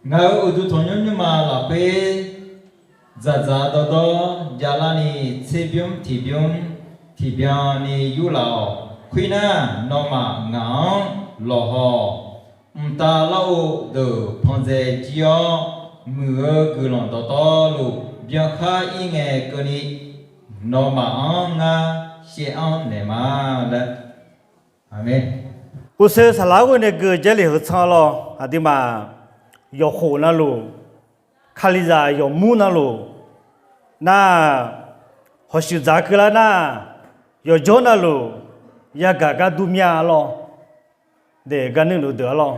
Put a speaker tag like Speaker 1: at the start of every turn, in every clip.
Speaker 1: ngau udu thonyo nyuma la pe za do jalani thibyum ni yulao khuyna noma ngao loho ta lao de phonze jio mưa gulon do lu bia kha inge kuni noma nga she on ne ma la amen
Speaker 2: 不是他老公那个这里和唱了，啊对嘛，要火那路，看里子要木那路，那好修杂去了那，要做那路，也嘎嘎都面了，对，干那路得了。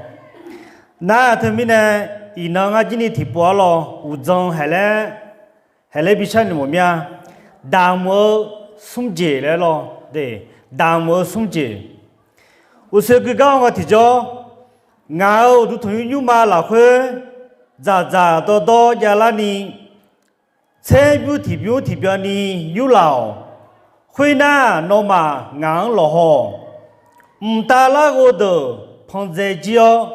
Speaker 2: 那他们呢，伊那个今年提拨了，吴总还来比赛的么面，大摩送节来了，对，大摩送节。 我说个讲我提着，我都同意你妈老会，咋多家那里，菜标提标呢有老，会那那嘛硬落好，大那个的碰在脚，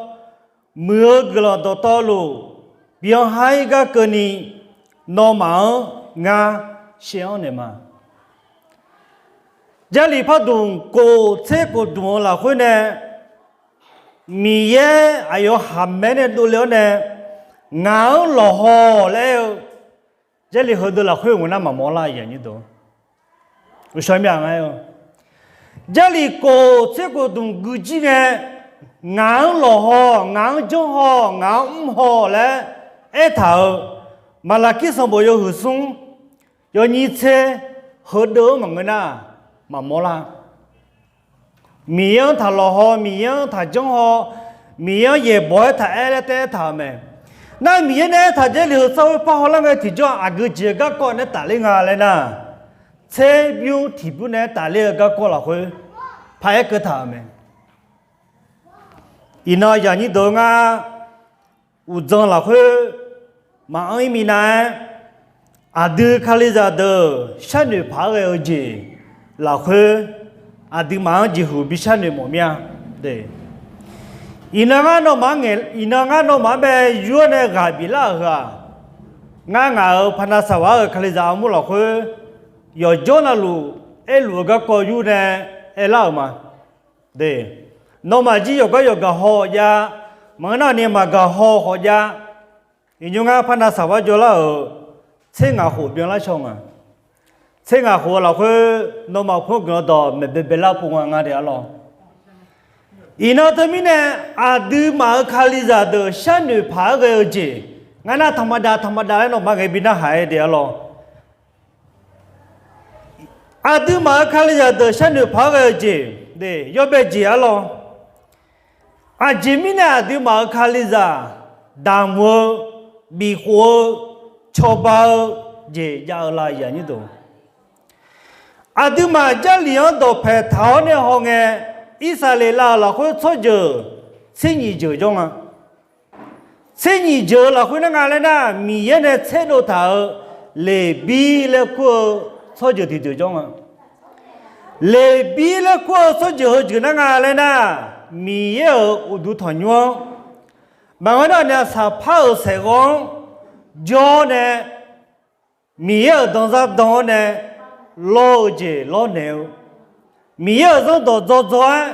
Speaker 2: 每个人都道路，别还一个呢，那嘛想的嘛。 家里怕动过车过动了会呢，米也还有还没呢都了呢，熬了好了，家里很多了会我那么忙了眼睛都，我想明白哟，家里过车过动估计呢，熬了好，熬中好，熬唔好了，一头，马拉基上不要和松，要你车好多么个呐？ mà mua la miếng thà lò ho miếng thà trống ho miếng về bói thà e té thà mẹ na miếng này thà chơi liều sau pa ho la cái thì cho à cứ chỉ các con này tả lên ngà lên na xe biu thì biu này tả lên các con là thôi phải cái thà mẹ ina giờ như đồ nga u dòng là thôi mà anh mi này à đưa khali ra đồ sáng được phá cái gì là khơi à đi mà chỉ hữu bị sát người mồm nha, đấy, ina nó mà bé vua này gặp bị la hả, ngã ở Panasawa ở Khaliza mua là khơi, giờ cho nó lù cái coi vua này la mà, đấy, nó mà chỉ có họ ya, mà nó niệm mà cái họ ya, nhưng ngã Panasawa cho là ở trên ngã hồ biển là xong à. thế ngà hồ là khơi nó mà phong cái đó mình bị lao phong ngà đấy lo, ina tham mình nè à đưa mà khali ra đó sáng nay phá cái gì, ngà na tham đa nó mà cái bên na hay đấy lo, à đưa mà khali ra đó sáng nay phá cái gì, đấy, yêu bé gì lo, à chỉ mình nè đưa mà khali ra, đam mê, bị khổ, cho bao gì giờ là gì như đó. à từ mà gia liền đồ phải tháo này họ nghe Israel là khối số giờ sinh nhị giờ trong à sinh nhị giờ là khối nó nghe lên na mi này chế độ tháo lệ bi là của số giờ thì giờ trong à lệ bi là của số giờ chỉ nó nghe lên na mi ở udu thằng nhau mà cái đó là sa phá ở Sài Gòn do này mi ở đông này lo gì lo nèo mi ở trong đó do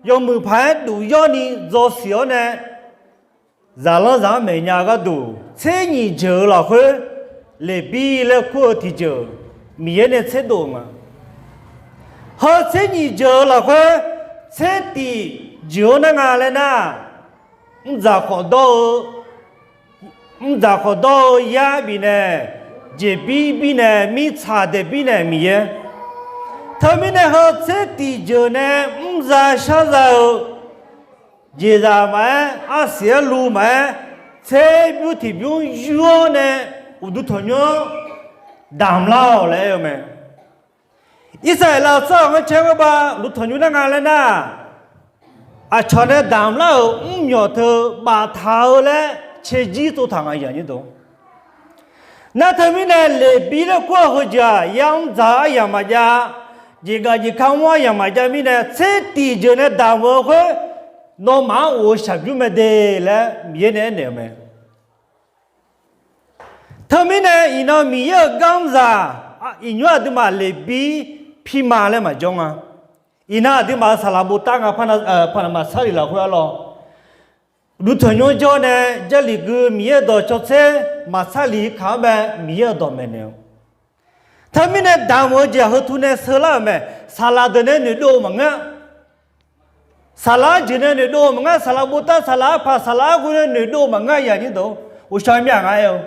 Speaker 2: dùng mười phải đủ do ni do xíu nè giả mấy nhà cái đủ thế nhị giờ là khơi lệ bi là khơi thì giờ mi này thế đủ mà họ thế nhị giờ là khơi thế thì giờ nó ngà lên na giả khó đo ya bi nè chỉ bi nè mi cha de bi nè mi ye thằng mình nè họ sẽ đi giờ nè ra sao giờ giờ ra mà à xía lu mà sẽ biểu thì biểu yêu nè udu thằng nhau đam lao lại mà Israel là sao cái chuyện ba udu thằng nhau đang làm lên na à cho nên đam lao nhỏ thơ bà tháo lại chế gì tôi thằng ấy như đó na thằng mình nè lệ bị nó qua hồi giờ yang giá yang mà giá chỉ có chỉ không mua yang mà giá mình nè sẽ đi giờ nè đào vào cái nó mà ô sắp chúng mình để là miễn nè nè mà 他们呢，伊那米也刚子啊，因为的嘛来比匹马来嘛种啊，伊那的嘛萨拉布当啊，怕那嘛沙里了回来咯。如同样叫呢，这里个米也到做车马沙里看呗，米也到没呢。他们呢，当我家和土呢，色拉没，沙拉的呢，你多么啊？沙拉今天你多么啊？沙拉布当沙拉怕沙拉过呢，你多么啊？呀，你都我想明白哟。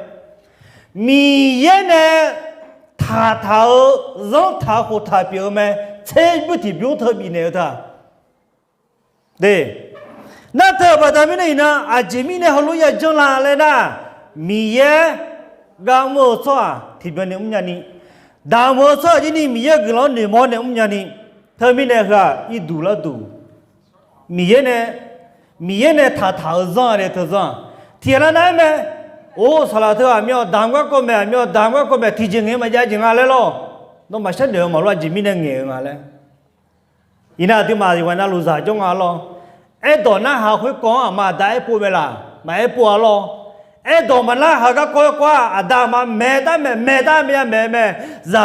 Speaker 2: 米也呢，他让他和他表妹，才不提表特别呢他，对，那他把他们呢，啊，这米呢，好多也种下来了，米也刚我说，提表呢，我呢，当我说这里米也跟老你毛呢，我呢，他们呢个一度了度，米也呢，他让的他让，提了那么。哦，萨拉特啊，苗当官过没？苗当官过没？提前眼嘛家进来咯，那么现在嘛乱几米的眼啊嘞，伊那对嘛就问那路上中啊咯，哎，到那还会讲啊嘛，大一步没啦，买一步啊咯，哎，到嘛那还个过啊，大嘛没，然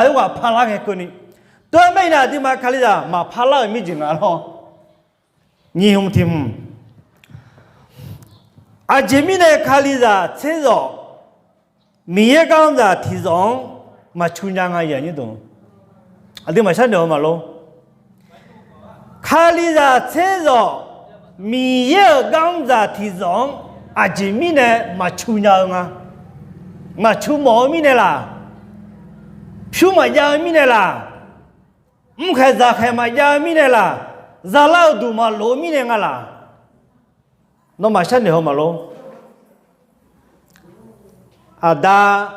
Speaker 2: 后话怕那个个呢，对没那对嘛看里啦，嘛怕那没进来咯，你用听。啊，前面呢，看里着车上，米也刚着提上，嘛春江啊样你懂？啊，对嘛晓得嘛咯？看里着车上，米也刚着提上，啊，前面呢嘛春江啊，嘛春毛米的啦，秋嘛秧米的啦，唔开咋开嘛秧米的啦，咋老多嘛糯米的个啦。那么现在好嘛咯？啊达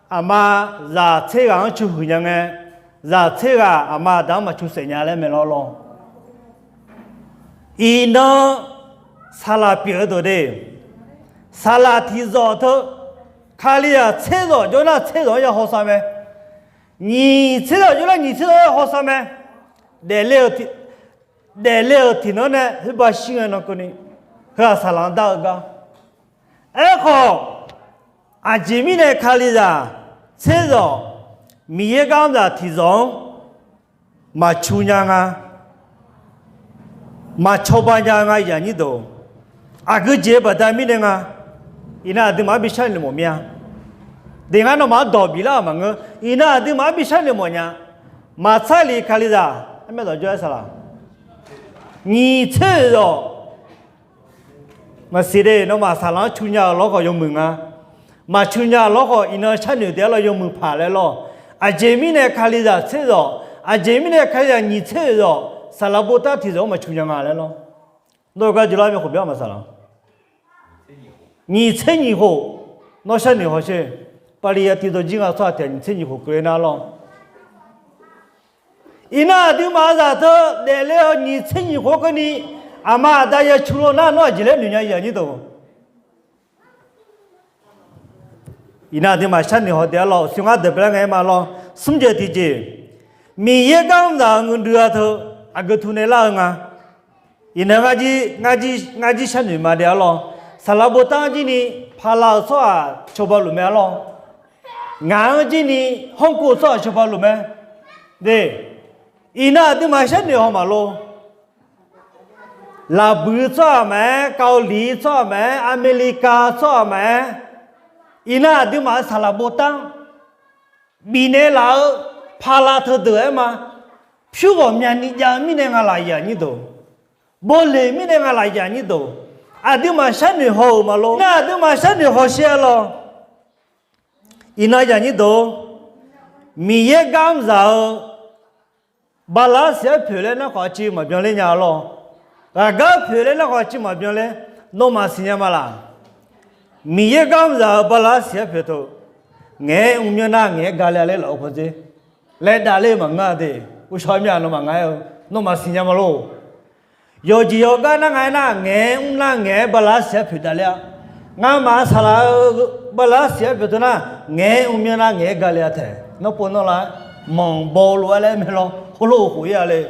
Speaker 2: 阿妈让车上去回娘个，让车个阿妈当嘛去生伢来没咯咯？伊呢沙拉别的的，沙拉提早头，看里啊车上就那车上要好啥没？你车上就那你车上要好啥没？来了听到呢，是把新人那个呢？和沙朗道个，哎好，啊前面呢看里着，车上米也刚着提上，嘛秋娘啊，嘛秋半娘啊样你都，啊个节不得米的啊，伊那的嘛比山里么命，另外那嘛倒闭了嘛个，伊那的嘛比山里么样，嘛菜里看里着，没到叫啥啦？你车上。mà xí đây nó mà xả láng chung nhà nó có dùng mừng à mà chung nhà nó có in nó chăn được để nó dùng mừng phá lại lo à chế mi này khai lý ra chế rồi à chế mi này khai ra nhị chế rồi xả lá bồ tát thì rồi mà chung nhà ngã lại lo nó cái gì làm việc không biết mà xả láng nhị chế nhị hộ nó chăn được họ chứ bà đi thì tôi chỉ ngã xoa thì nhị chế nhị hộ cười nào lo ina đi mà ra thơ để lấy nhị chế nhị hộ cái này ama da ya chulo na no jile nunya ya ni to ina de ma shan ni ho de lo sunga de bla ngai ma lo sumje ti ji mi ye gang da ngun dua tho ag thu ne la nga ina nga ji shan ni ma de lo sala bo ta ji ni pha la so a cho ba lu me lo nga ji ni hong ko so a cho ba lu me de ina de ma shan ni ho ma lo là bự cho mẹ, Cao Lý cho mẹ, America cho mẹ, ina đi mà sao là bố tăng, bị nè là pha la thơ đỡ mà, phiêu gồm nhà ni nhà mi nè ngà lại nhà ni đồ, bố lệ mi nè ngà lại nhà ni đồ, à đi mà sáng ni hồ mà lo, na đi mà sáng ni hồ xe lo, ina nhà ni đồ, mi ye gam giờ, bà lá sẽ phiêu lên nó khó chịu mà biểu lên nhà lo. à gấp phiền lên nó gọi chỉ mà biểu lên nó mà xin nhầm là mi ye gam giờ bà lá xia phiền thôi nghe nhớ na nghe gà lẹ lẹ lâu chứ lẹ đà lẹ mà ngã đi u soi miệng nó mà ngã nó mà xin nhầm lo yo chỉ yo cái na ngài na nghe bà lá xia phiền đà lẹ ngã mà sao là bà lá xia phiền thôi na nghe nhớ na nghe gà lẹ thế nó buồn nó là mong bò lúa lẹ mày lo holo hối à lẹ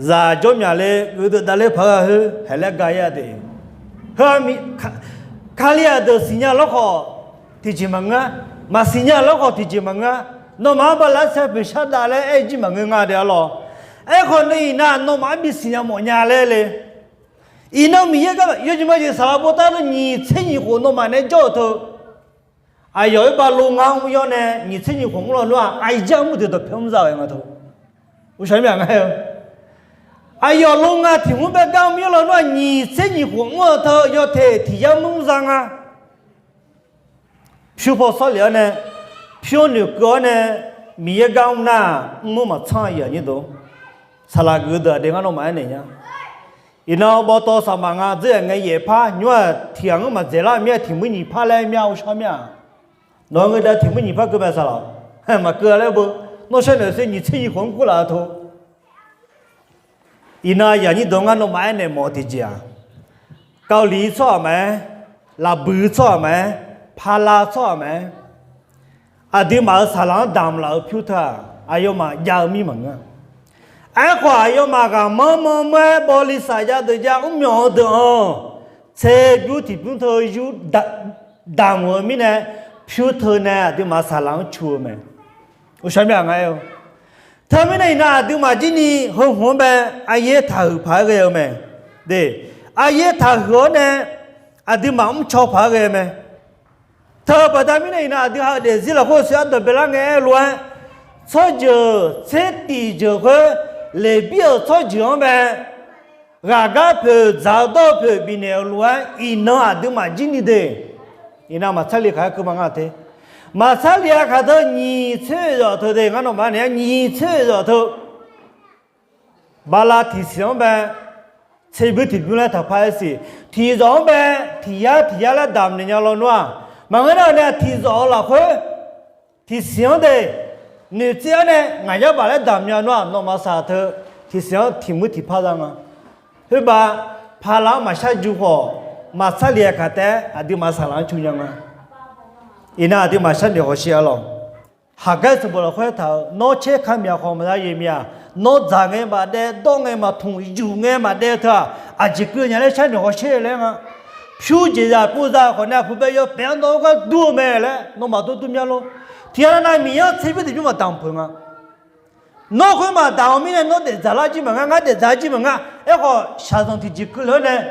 Speaker 2: giờ cho nhà lê người ta lê phá hư hay là gai à thì hơ mi 卡利亚的新疆老好提起门啊，嘛新疆老好提起门啊，那嘛把那些被杀打来埃及门啊的咯，哎可能那嘛比新疆莫伢来嘞。伊那米个有什么就啥不到了你趁你活那嘛那叫头，啊有一把龙昂乌样呢，你趁你红了乱，哎家木头都平着样个头，我想明白有，哎要龙啊，听我们讲没了乱，你趁你红了头要抬提下梦上啊，漂泊少了呢，漂牛高呢，米讲那我们唱一样你都，啥那个的，你看那买哪样？伊那包多少嘛啊？这个也怕，你话天我嘛在那面听不你怕来面我上面，那个的听不你怕个办啥了？嘿嘛过来不？那现在是你趁一混过来头，伊那让你东安都买呢毛的家，高丽错没？拉布错没？帕拉错没？啊，对嘛啥人当了票他，哎呦嘛要米门啊！哎，话要嘛个么买玻璃啥家的家我苗的哦，才有提不头有当我们呢，票头呢对嘛啥人出没？我想明白哟，他们那对嘛今年很红呗，阿爷头拍个有没？对，阿爷头好呢，阿对嘛我们炒拍个没？他把他们那对好的，是了，或许要特别那个乱，炒就菜地就会。来表操场呗，俺个票找到票比那乱，一弄啊都蛮紧的，一那嘛菜里还可蛮好的，嘛菜里还看到你菜热头的，俺那嘛呢你菜热头，把那提上呗，菜不提不来他拍戏，提上呗，提呀来打人家老乱，嘛俺那呢提上了会，提上的。你这样呢？俺家把那打苗乱，那么啥头，提上提木提爬上啊，对吧？爬上马下就好，马上离开的，啊，对马上上去样啊。伊那对马上就好些了，下个是不了回头，拿车看苗好么子也苗，拿杂个嘛的，当个嘛通，油个嘛的他，啊，这个人来想就好些了啊。票价啊，不然可能后边要变到个多买了，那么多苗咯。天那米要吃不的就嘛当朋啊，那会嘛当面呢，那得咋啦几门啊，俺得咋几门啊，一个下上提几个了呢，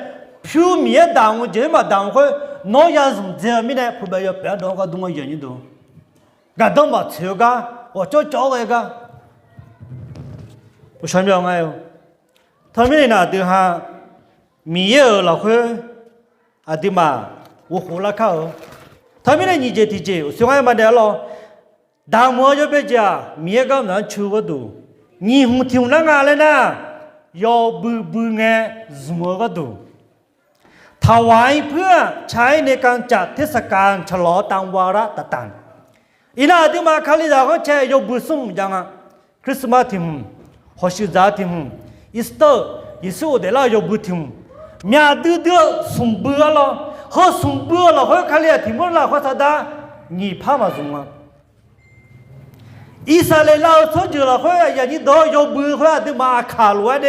Speaker 2: 票面当我就嘛当会，那要是这面呢，后边要变到个东个原因多，俺当嘛吃个，我找个一个，我想明白哟，他们呢对哈米要老会，啊对嘛，我胡了靠，他们呢你这提这，虽然嘛的了。大摩就别讲，米个人吃不多，你红听那个了呢，要不俺什么个多？他玩一盘，菜那刚加特色干，吃老当娃啦的蛋。伊那地嘛看里然后菜要不送样啊，Christmas听，或许咋听，Easter 的啦要不听，面对的送不了，好送不了，好看里听不了，好啥的，你怕嘛送啊？伊啥来老早就了，会呀，你到要不会啊？对嘛卡乱的，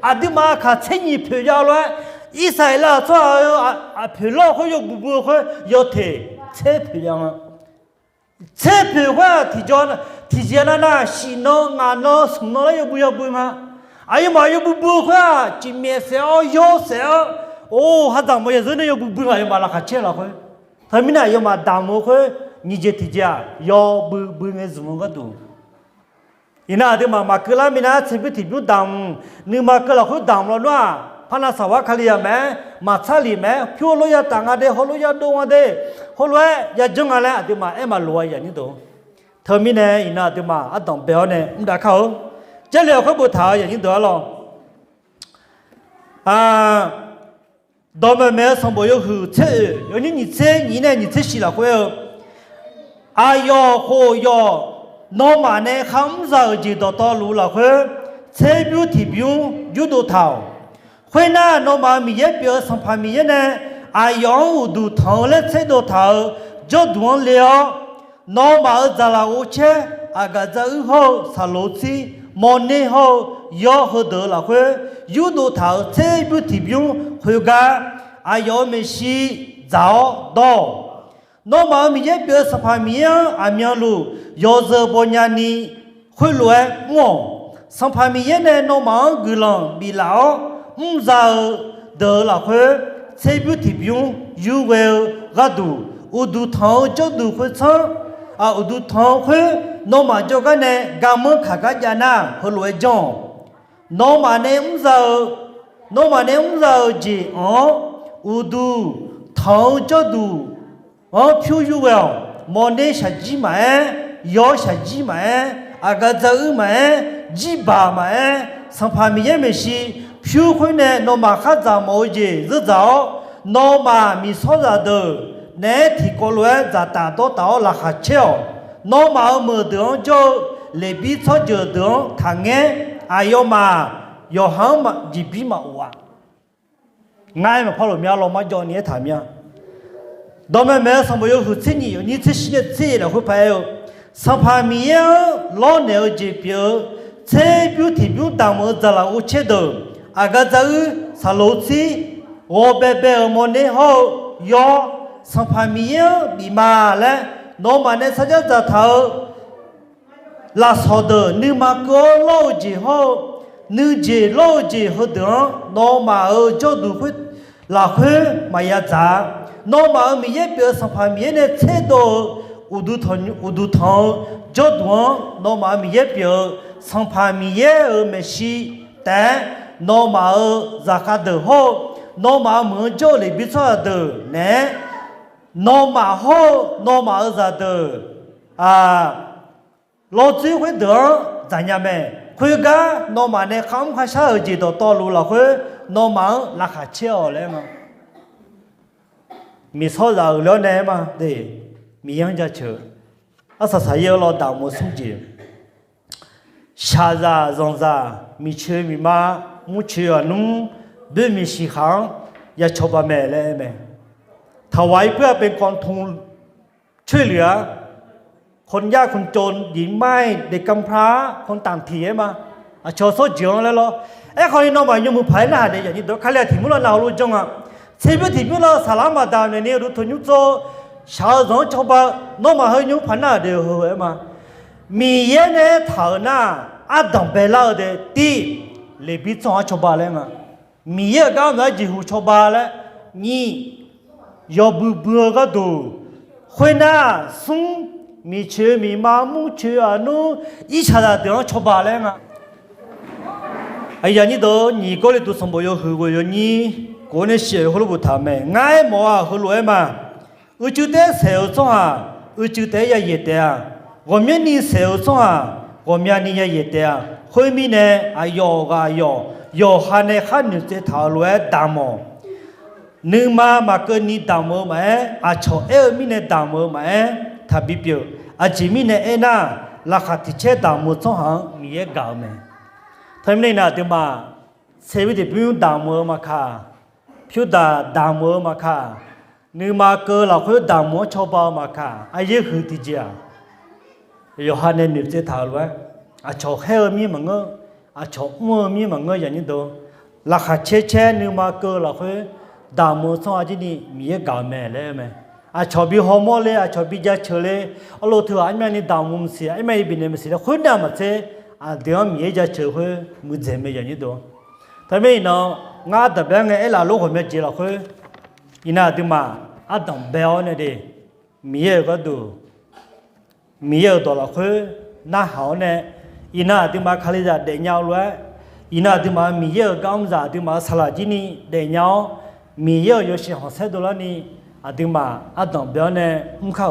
Speaker 2: 啊对嘛卡趁你票价乱，伊啥老早啊票老会要不会要提彩票啊？彩票话提前了那西农俺农送到了要不嘛？哎呀妈，要不会啊？今面少要少，哦，还怎么也真的要不会啊？要嘛那还钱了会，他们那要嘛大么会？你这提价要不俺怎么个多？伊那的嘛个拉米那这边提不当，你嘛个拉会当了喏，怕那啥话看里呀没，嘛查里没，票路要当啊的，好路要动啊的，后来要种啊嘞，对嘛，哎嘛路呀你都，他们呢伊那对嘛啊当标呢，唔打靠，这里会不讨呀你得了，啊。到门没上班有后车，有你车你呢？你车洗了会哦？哎哟，好哟，那嘛呢？很少就到道路了会，车标提标有多套，会呢？那嘛米也标上旁边呢？哎哟，我都套了车多套，就多了，那嘛在那我车，啊个在后上路车，毛呢后要喝得了会，有多套车标提标会个。啊要没西找到，那么米也表示怕米啊面路要是不让你会乱我，上怕米也呢那么个人米老找得了会，才不提病有为个度，我都汤就都会唱。啊，我都汤会，那么就个呢，俺们看看家呢，和来讲，那么呢，就我都汤就都，譬如话，莫呢下几买，要下几买，啊个走买，几把买，上旁边也没事，譬如呢，那么还咋么子日早，那么没啥子的。nè thì có lẽ giả ta đó là hạt treo nó mà mở đường cho lấy biết cho giờ đường thằng nghe ai mà yo hang mà chỉ biết mà ua ngay mà phải làm lo mà cho nhé thằng nhá đó mà mẹ xong bây giờ hụt xin nhiều như thế xin là hụt phải xong phải mi lo nếu chỉ biểu thế biểu thì biểu tạm ở giờ là u chết được à cái giờ sao lối xí ô bé mà nè họ yo sang phải mi bị mà lẽ nó mà nên sao cho thở là sao được nhưng mà có lâu gì họ nữ gì lâu gì họ được nó mà ở chỗ đủ khuyết là khuyết mà ya giá nó mà ở mi biểu sang phải mi này chế độ u du thằng chỗ đó nó mà mi biểu sang phải mi ở mấy si té nó mà ở giá cả được họ nó mà muốn chỗ lấy biết sao được nè nó mà ở ra được lo chỉ phải được tại nhà mẹ khuyên cả nó mà này không phải sao gì đó to luôn là khuyên nó mà là khá chiều đấy mà mi sao ra lớn này mà để mi ăn ra chơi sao sai lo đào một số gì xa ra rong ra mi chơi mi mà mu chơi à nung để mi xí hàng ya cho ba mẹ đấy mẹถวายเพื่อเป็นกองทุนช่วยเหลือคนยากคนจนหญิงไม้เด็กกำพร้าคนต่างถิ่นมาชอโซเจียงแล้วล่ะคนนี้น้องมาอยู่มือไผ่หน้าเดี๋ยวอย่างนี้ตัวเขาเรียกถิ่นมุลเรารู้จังเชื่อถิ่นมุลสลามาดาวเนี่ยรู้ทุนยุโซชาวสองชาวบ้านน้องมาเฮ้ยยุพันหน้าเดี๋ยวเฮ้ยมามีเย็นเนี่ยเท่าหน้าอาดังเบลาเดี๋ยวตีเลบิซองชาวบ้านเลยมามีเย็นก็ไม่จีหูชาวบ้านเลยนี่要不个都，回那送米吃米妈母吃啊，侬一下子都要吃饱了嘛。哎呀，你都你过来都什么要喝过哟？你过来写好了不他们，俺么啊喝来嘛？我就在手上啊，我就在也也的啊，我们你手上啊，我们你也也的啊，后面呢啊要喊呢喊你在讨论大么？นึกมาเกินนี้ตามมือไหมอาชอมีเนี่ยตามมือไหมถ้าบิบอยู่อาจิมีเนี่ยน่าราคาที่เช่ตามมือสองหางมีเยอะกว่าไหมทำไมน่ะที่มาเซวิที่พิวตามมือมาค่ะพิวตามมือมาค่ะนึกมาเกินเราพิวตามมือชอบมาค่ะอายุคือที่เจ้าโยฮันเนี่ยนึกจะถามว่าอาชอมีมั้งเงอาชอมีมั้งเงอย่างนี้ตัวราคาเช่นึกมาเกินเราพิวดามมือสองอาทิตย์นี้มีเยอะกว่าแม่เลยไหมชอบบีฮอร์โมนเลยชอบบียาเชลเลยเอาลูกเธอไอ้แม่นี่ดามมือเสียไอ้แม่บินเนี่ยมันเสียคนเดียวมันเสียเดี๋ยวมียาเชลคุยมือเจ็บไม่อย่างนี้ตัวทำไมเนาะงาแต่แบบไงไอ้ล่ะลูกคนไม่เจอหรอกคุยอีน่าถึงมาต้องเบลเนี่ยดิมีเยอะก็ดูมีเยอะตัวละคุยน่าหาเนี่ยอีน่าถึงมาคาลิจ่าเดียวยาวเลยอีน่าถึงมามีเยอะก็อันจ่าถึงมาสลัดจีนี่เดียวยาวมีเยอะอยู่สิหัวเสด็จแล้วนี่อาดึงมาอาต้องเบลเนี่ยมุ่งเข้า